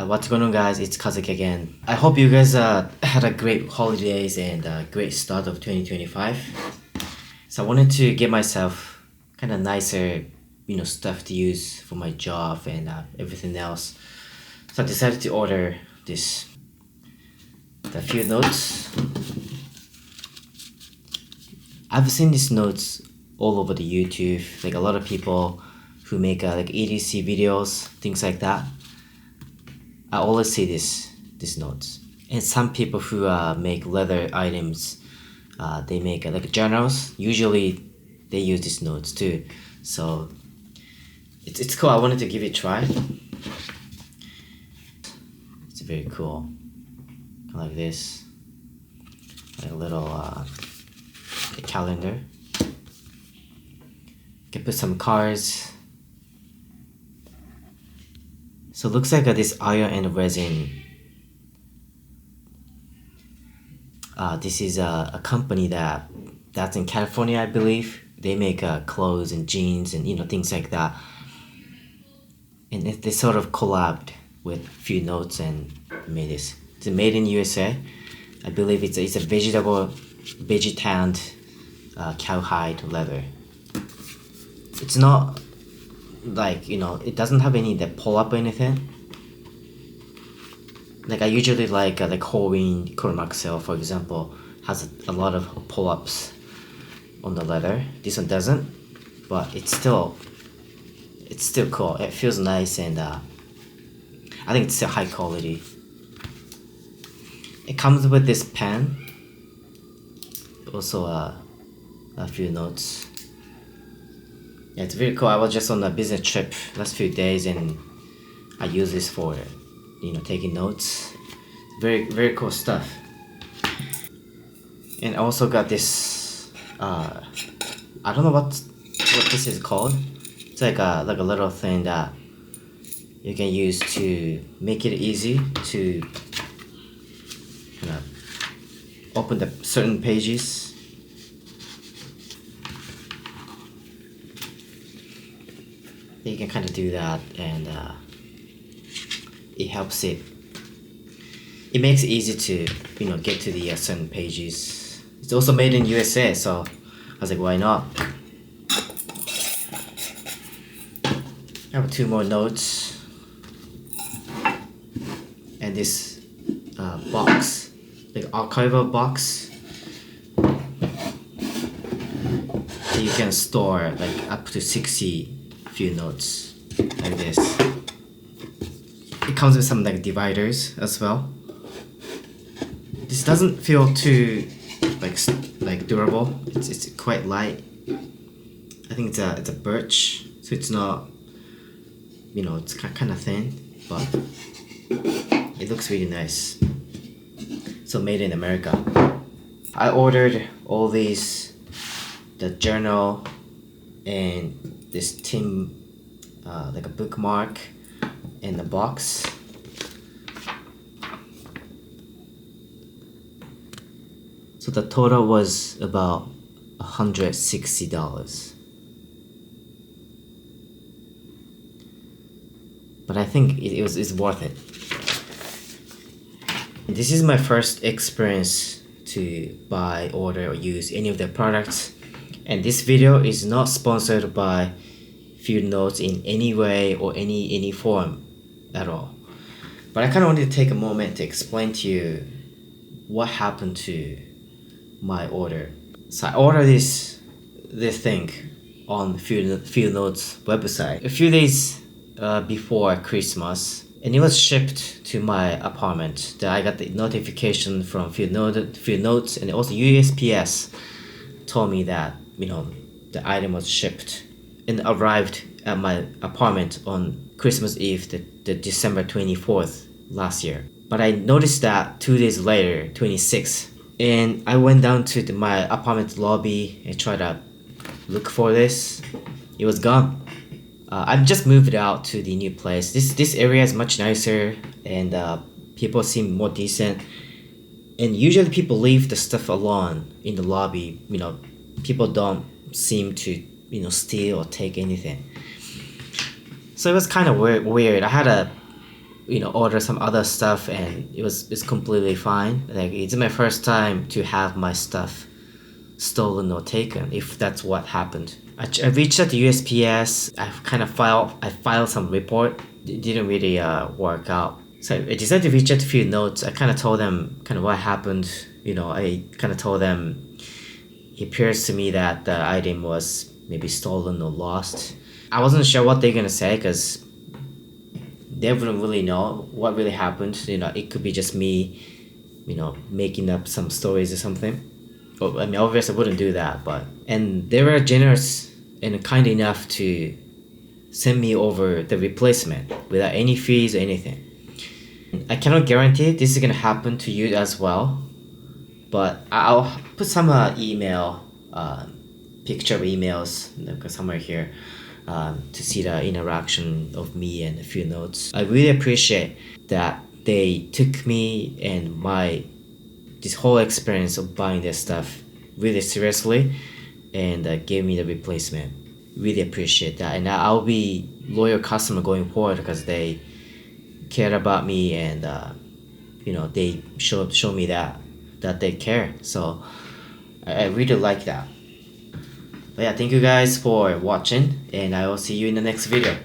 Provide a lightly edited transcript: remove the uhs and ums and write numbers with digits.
What's going on, guys? It's Kazuki again. I hope you guys had a great holidays and a great start of 2025. So I wanted to get myself kind of nicer, stuff to use for my job and everything else. So I decided to order the few notes. I've seen these notes all over the YouTube, like a lot of people who make like EDC videos, things like that. I always see these notes. And some people who make leather items, they make like journals. Usually they use these notes too. So it's cool. I wanted to give it a try. It's very cool. Like this. Like a little calendar. You can put some cards. So it looks like this iron and resin. This is a company that's in California, I believe. They make clothes and jeans and things like that. And they sort of collabed with few notes and made this. It's made in USA. I believe it's a veggie tanned cowhide leather. It's not like it doesn't have any that pull up or anything. Like I usually like Horween Chromaxel, for example, has a lot of pull ups on the leather. This one doesn't, but it's still cool. It feels nice and I think it's still high quality. It comes with this pen, also a few notes. Yeah, it's very cool. I was just on a business trip last few days and I use this for taking notes. Very, very cool stuff. And I also got this I don't know what this is called. It's like a little thing that you can use to make it easy to open the certain pages. You can kind of do that, and it helps it makes it easy to get to the certain pages. It's also made in USA, so I was like, why not? I have two more notes and this box, like archival box. You can store like up to 60 few notes like this. It comes with some like dividers as well. This doesn't feel too like durable. It's quite light. I think it's a birch, so it's not it's kind of thin, but it looks really nice. So made in America. I ordered all these, the journal and this tin like a bookmark in the box. So the total was about $160. But I think it's worth it. This is my first experience to buy, order, or use any of their products. And this video is not sponsored by Few Notes in any way or any form at all. But I kind of wanted to take a moment to explain to you what happened to my order. So I ordered this thing on Few Notes website a few days before Christmas, and it was shipped to my apartment. I got the notification from Few Notes, and also USPS told me that the item was shipped and arrived at my apartment on Christmas Eve, the December 24th last year. But I noticed that 2 days later, 26th, and I went down to my apartment lobby and tried to look for this. It was gone. I've just moved out to the new place. This area is much nicer, and people seem more decent. And usually people leave the stuff alone in the lobby. People don't seem to steal or take anything. So it was kind of weird. I had a order some other stuff, and it's completely fine. Like, it's my first time to have my stuff stolen or taken, if that's what happened. I reached out to USPS. I filed some report. It didn't really work out. So I decided to reach out to a few notes. I kind of told them kind of what happened. I kind of told them it appears to me that the item was maybe stolen or lost. I wasn't sure what they're gonna say because they wouldn't really know what really happened. It could be just me, making up some stories or something. Oh, I mean, obviously I wouldn't do that, and they were generous and kind enough to send me over the replacement without any fees or anything. I cannot guarantee this is gonna happen to you as well, but I'll put some email, picture of emails somewhere here, to see the interaction of me and a few notes. I really appreciate that they took me and this whole experience of buying this stuff really seriously, and gave me the replacement. Really appreciate that, and I'll be loyal customer going forward because they cared about me, and they show me that they care. So I really like that. But yeah, thank you guys for watching, and I will see you in the next video.